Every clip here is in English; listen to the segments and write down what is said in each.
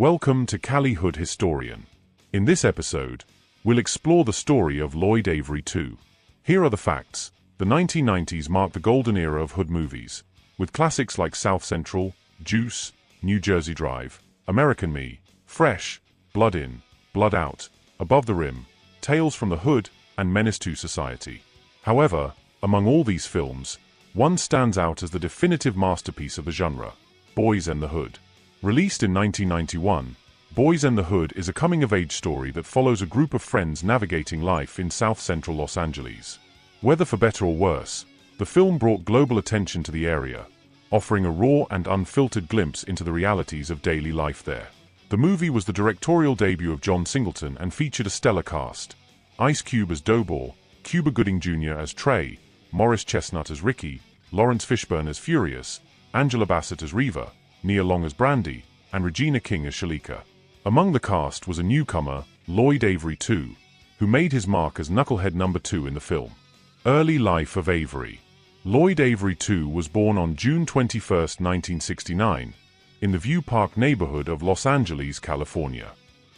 Welcome to Cali Hood Historian. In this episode, we'll explore the story of Lloyd Avery II. Here are the facts. The 1990s marked the golden era of hood movies, with classics like South Central, Juice, New Jersey Drive, American Me, Fresh, Blood In, Blood Out, Above the Rim, Tales from the Hood, and Menace to Society. However, among all these films, one stands out as the definitive masterpiece of the genre, Boys and the Hood. Released in 1991, Boys and the Hood is a coming-of-age story that follows a group of friends navigating life in South Central Los Angeles. Whether for better or worse, the film brought global attention to the area, offering a raw and unfiltered glimpse into the realities of daily life there. The movie was the directorial debut of John Singleton and featured a stellar cast: Ice Cube as Doughboy, Cuba Gooding Jr. as Trey, Morris Chestnut as Ricky, Lawrence Fishburne as Furious, Angela Bassett as Reva, Nia Long as Brandy, and Regina King as Shalika. Among the cast was a newcomer, Lloyd Avery II, who made his mark as Knucklehead number 2 in the film. Early life of Avery. Lloyd Avery II was born on June 21, 1969, in the View Park neighborhood of Los Angeles, California.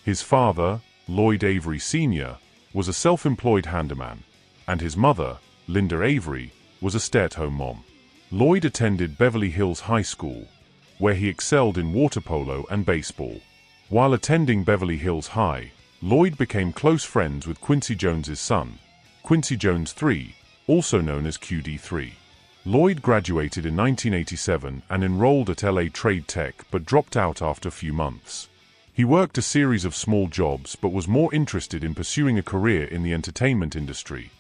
His father, Lloyd Avery Sr., was a self-employed handyman, and his mother, Linda Avery, was a stay-at-home mom. Lloyd attended Beverly Hills High School, where he excelled in water polo and baseball. While attending Beverly Hills High, Lloyd became close friends with Quincy Jones's son, Quincy Jones III, also known as QD3. Lloyd graduated in 1987 and enrolled at LA Trade Tech but dropped out after a few months. He worked a series of small jobs but was more interested in pursuing a career in the entertainment industry,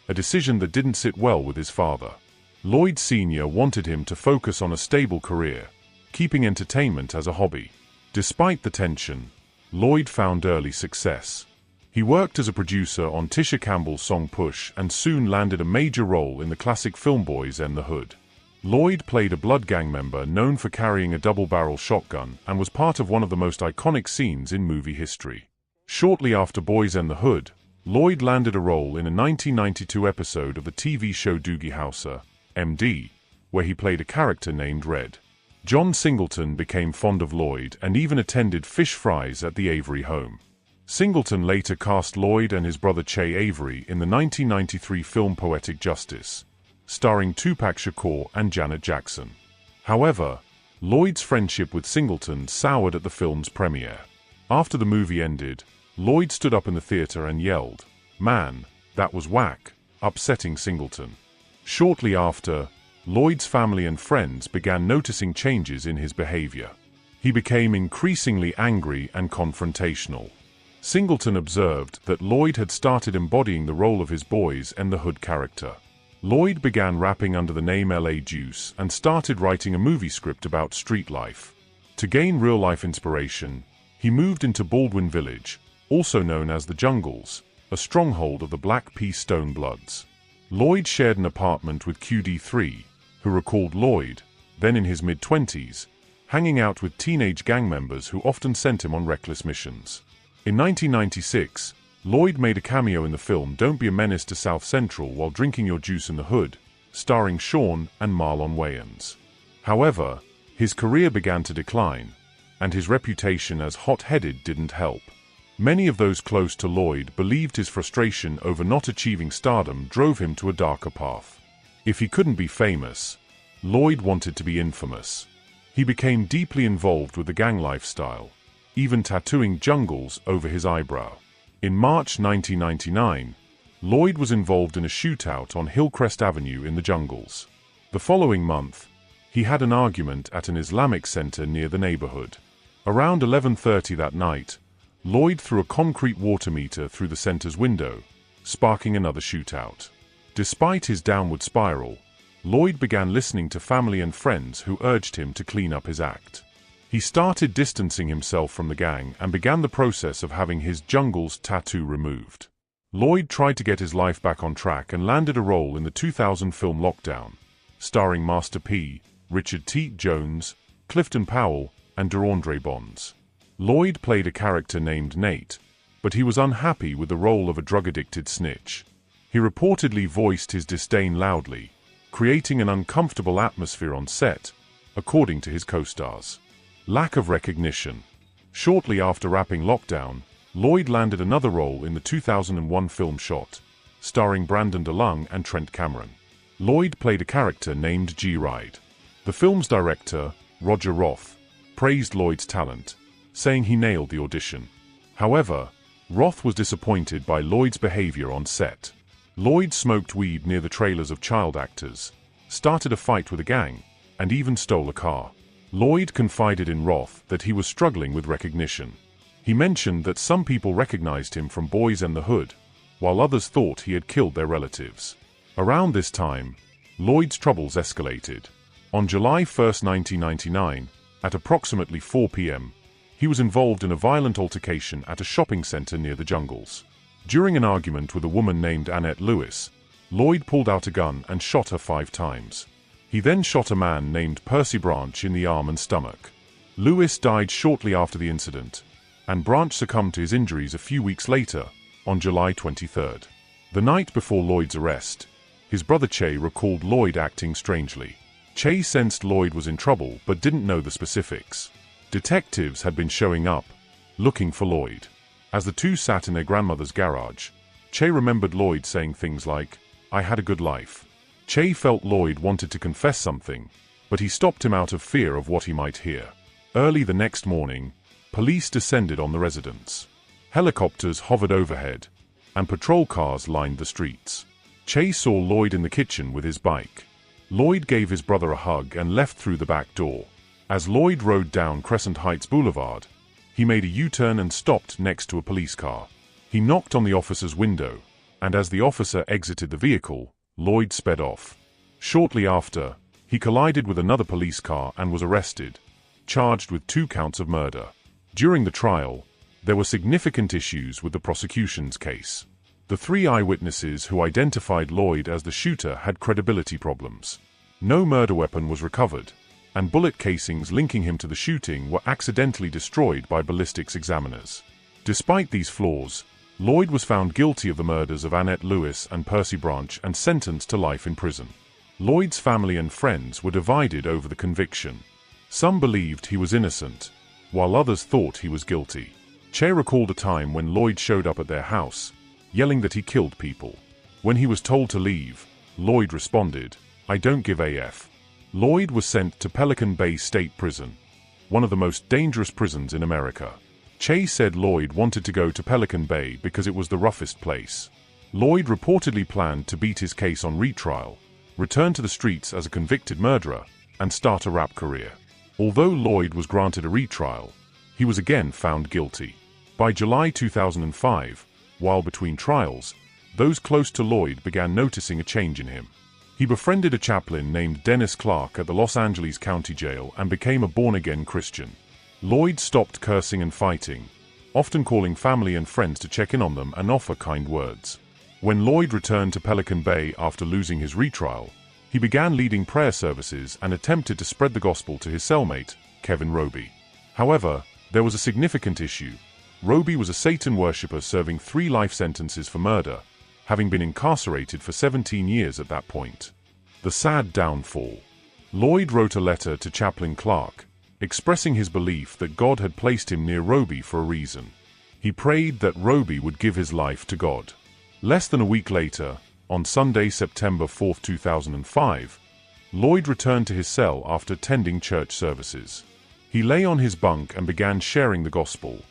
a decision that didn't sit well with his father. Lloyd Sr. wanted him to focus on a stable career, keeping entertainment as a hobby. Despite the tension, Lloyd found early success. He worked as a producer on Tisha Campbell's song Push and soon landed a major role in the classic film Boys and the Hood. Lloyd played a blood gang member known for carrying a double-barrel shotgun and was part of one of the most iconic scenes in movie history. Shortly after Boys and the Hood, Lloyd landed a role in a 1992 episode of the TV show Doogie Howser, MD, where he played a character named Red. John Singleton became fond of Lloyd and even attended fish fries at the Avery home. Singleton later cast Lloyd and his brother Che Avery in the 1993 film Poetic Justice, starring Tupac Shakur and Janet Jackson. However, Lloyd's friendship with Singleton soured at the film's premiere. After the movie ended, Lloyd stood up in the theater and yelled, "Man, that was whack," upsetting Singleton. Shortly after, Lloyd's family and friends began noticing changes in his behavior. He became increasingly angry and confrontational. Singleton observed that Lloyd had started embodying the role of his Boys and the Hood character. Lloyd began rapping under the name LA Juice and started writing a movie script about street life. To gain real-life inspiration, he moved into Baldwin Village, also known as the Jungles, a stronghold of the Black P. Stone Bloods. Lloyd shared an apartment with QD3, who recalled Lloyd, then in his mid-20s, hanging out with teenage gang members who often sent him on reckless missions. In 1996, Lloyd made a cameo in the film Don't Be a Menace to South Central while drinking your juice in the hood, starring Sean and Marlon Wayans. However, his career began to decline, and his reputation as hot-headed didn't help. Many of those close to Lloyd believed his frustration over not achieving stardom drove him to a darker path. If he couldn't be famous, Lloyd wanted to be infamous. He became deeply involved with the gang lifestyle, even tattooing Jungles over his eyebrow. In March 1999, Lloyd was involved in a shootout on Hillcrest Avenue in the Jungles. The following month, he had an argument at an Islamic center near the neighborhood. Around 11:30 that night, Lloyd threw a concrete water meter through the center's window, sparking another shootout. Despite his downward spiral, Lloyd began listening to family and friends who urged him to clean up his act. He started distancing himself from the gang and began the process of having his Jungles tattoo removed. Lloyd tried to get his life back on track and landed a role in the 2000 film Lockdown, starring Master P, Richard T. Jones, Clifton Powell, and DeAndre Bonds. Lloyd played a character named Nate, but he was unhappy with the role of a drug-addicted snitch. He reportedly voiced his disdain loudly, creating an uncomfortable atmosphere on set, according to his co-stars. Lack of recognition. Shortly after wrapping Lockdown, Lloyd landed another role in the 2001 film Shot, starring Brandon DeLong and Trent Cameron. Lloyd played a character named G-Ride. The film's director, Roger Roth, praised Lloyd's talent, saying he nailed the audition. However, Roth was disappointed by Lloyd's behavior on set. Lloyd smoked weed near the trailers of child actors, started a fight with a gang, and even stole a car. Lloyd confided in Roth that he was struggling with recognition. He mentioned that some people recognized him from Boys and the Hood, while others thought he had killed their relatives. Around this time, Lloyd's troubles escalated. On July 1, 1999, at approximately 4 p.m., he was involved in a violent altercation at a shopping center near the Jungles. During an argument with a woman named Annette Lewis, Lloyd pulled out a gun and shot her 5 times. He then shot a man named Percy Branch in the arm and stomach. Lewis died shortly after the incident, and Branch succumbed to his injuries a few weeks later, on July 23. The night before Lloyd's arrest, his brother Che recalled Lloyd acting strangely. Che sensed Lloyd was in trouble but didn't know the specifics. Detectives had been showing up, looking for Lloyd. As the two sat in their grandmother's garage, Che remembered Lloyd saying things like, "I had a good life." Che felt Lloyd wanted to confess something, but he stopped him out of fear of what he might hear. Early the next morning, police descended on the residence. Helicopters hovered overhead, and patrol cars lined the streets. Che saw Lloyd in the kitchen with his bike. Lloyd gave his brother a hug and left through the back door. As Lloyd rode down Crescent Heights Boulevard, he made a U-turn and stopped next to a police car. He knocked on the officer's window, and as the officer exited the vehicle, Lloyd sped off. Shortly after, he collided with another police car and was arrested, charged with 2 counts of murder. During the trial, there were significant issues with the prosecution's case. The 3 eyewitnesses who identified Lloyd as the shooter had credibility problems. No murder weapon was recovered, and bullet casings linking him to the shooting were accidentally destroyed by ballistics examiners. Despite these flaws, Lloyd was found guilty of the murders of Annette Lewis and Percy Branch and sentenced to life in prison. Lloyd's family and friends were divided over the conviction. Some believed he was innocent, while others thought he was guilty. Che recalled a time when Lloyd showed up at their house, yelling that he killed people. When he was told to leave, Lloyd responded, "I don't give AF." Lloyd was sent to Pelican Bay State Prison, one of the most dangerous prisons in America. Che said Lloyd wanted to go to Pelican Bay because it was the roughest place. Lloyd reportedly planned to beat his case on retrial, return to the streets as a convicted murderer, and start a rap career. Although Lloyd was granted a retrial, he was again found guilty. By July 2005, while between trials, those close to Lloyd began noticing a change in him. He befriended a chaplain named Dennis Clark at the Los Angeles County Jail and became a born-again Christian. Lloyd stopped cursing and fighting, often calling family and friends to check in on them and offer kind words. When Lloyd returned to Pelican Bay after losing his retrial, he began leading prayer services and attempted to spread the gospel to his cellmate, Kevin Roby. However, there was a significant issue. Roby was a Satan worshipper serving 3 life sentences for murder, having been incarcerated for 17 years at that point. The sad downfall. Lloyd wrote a letter to Chaplain Clark, expressing his belief that God had placed him near Roby for a reason. He prayed that Roby would give his life to God. Less than a week later, on Sunday, September 4, 2005, Lloyd returned to his cell after attending church services. He lay on his bunk and began sharing the gospel,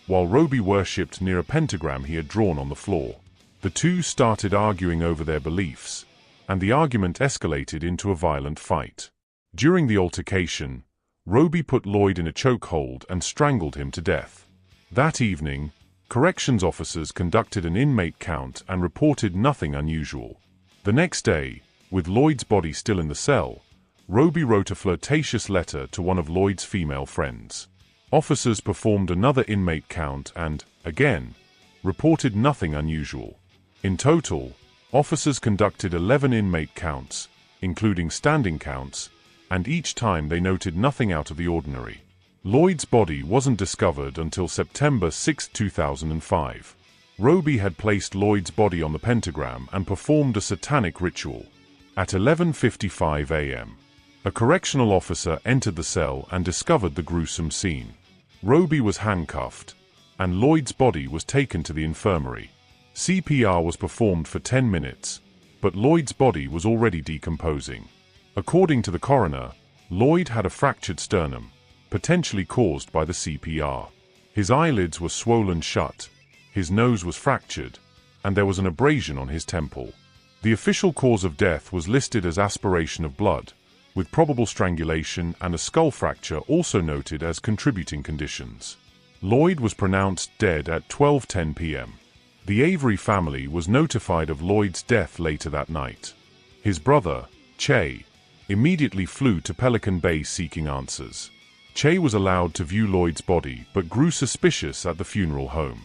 while Roby worshipped near a pentagram he had drawn on the floor. The two started arguing over their beliefs, and the argument escalated into a violent fight. During the altercation, Roby put Lloyd in a chokehold and strangled him to death. That evening, corrections officers conducted an inmate count and reported nothing unusual. The next day, with Lloyd's body still in the cell, Roby wrote a flirtatious letter to one of Lloyd's female friends. Officers performed another inmate count and, again, reported nothing unusual. In total, officers conducted 11 inmate counts, including standing counts, and each time they noted nothing out of the ordinary. Lloyd's body wasn't discovered until September 6, 2005. Roby had placed Lloyd's body on the pentagram and performed a satanic ritual. At 11:55 a.m., a correctional officer entered the cell and discovered the gruesome scene. Roby was handcuffed, and Lloyd's body was taken to the infirmary. CPR was performed for 10 minutes, but Lloyd's body was already decomposing. According to the coroner, Lloyd had a fractured sternum, potentially caused by the CPR. His eyelids were swollen shut, his nose was fractured, and there was an abrasion on his temple. The official cause of death was listed as aspiration of blood, with probable strangulation and a skull fracture also noted as contributing conditions. Lloyd was pronounced dead at 12:10 p.m. The Avery family was notified of Lloyd's death later that night. His brother, Che, immediately flew to Pelican Bay seeking answers. Che was allowed to view Lloyd's body but grew suspicious at the funeral home.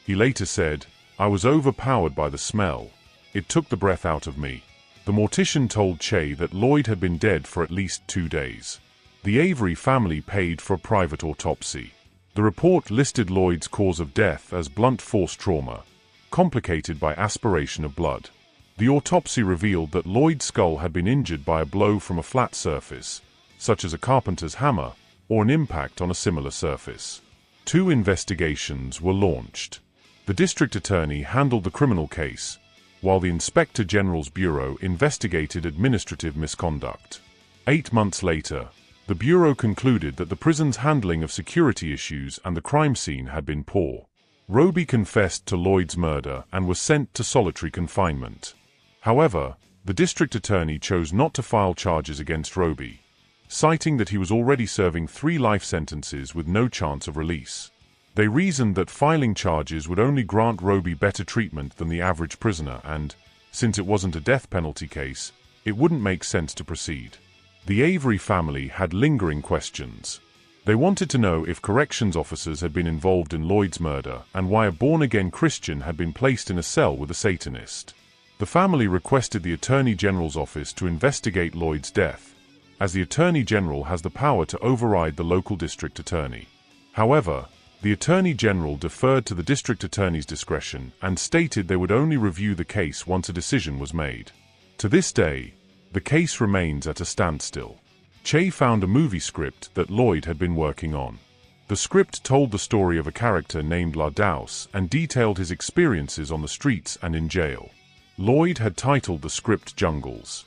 He later said, "I was overpowered by the smell. It took the breath out of me." The mortician told Che that Lloyd had been dead for at least 2 days. The Avery family paid for a private autopsy. The report listed Lloyd's cause of death as blunt force trauma, complicated by aspiration of blood. The autopsy revealed that Lloyd's skull had been injured by a blow from a flat surface, such as a carpenter's hammer, or an impact on a similar surface. 2 investigations were launched. The district attorney handled the criminal case, while the Inspector General's Bureau investigated administrative misconduct. 8 months later, the Bureau concluded that the prison's handling of security issues and the crime scene had been poor. Roby confessed to Lloyd's murder and was sent to solitary confinement. However, the district attorney chose not to file charges against Roby, citing that he was already serving 3 life sentences with no chance of release. They reasoned that filing charges would only grant Roby better treatment than the average prisoner and, since it wasn't a death penalty case, it wouldn't make sense to proceed. The Avery family had lingering questions. They wanted to know if corrections officers had been involved in Lloyd's murder and why a born-again Christian had been placed in a cell with a Satanist. The family requested the Attorney General's office to investigate Lloyd's death, as the Attorney General has the power to override the local district attorney. However, the Attorney General deferred to the district attorney's discretion and stated they would only review the case once a decision was made. To this day, the case remains at a standstill. Che found a movie script that Lloyd had been working on. The script told the story of a character named Lardaus and detailed his experiences on the streets and in jail. Lloyd had titled the script Jungles.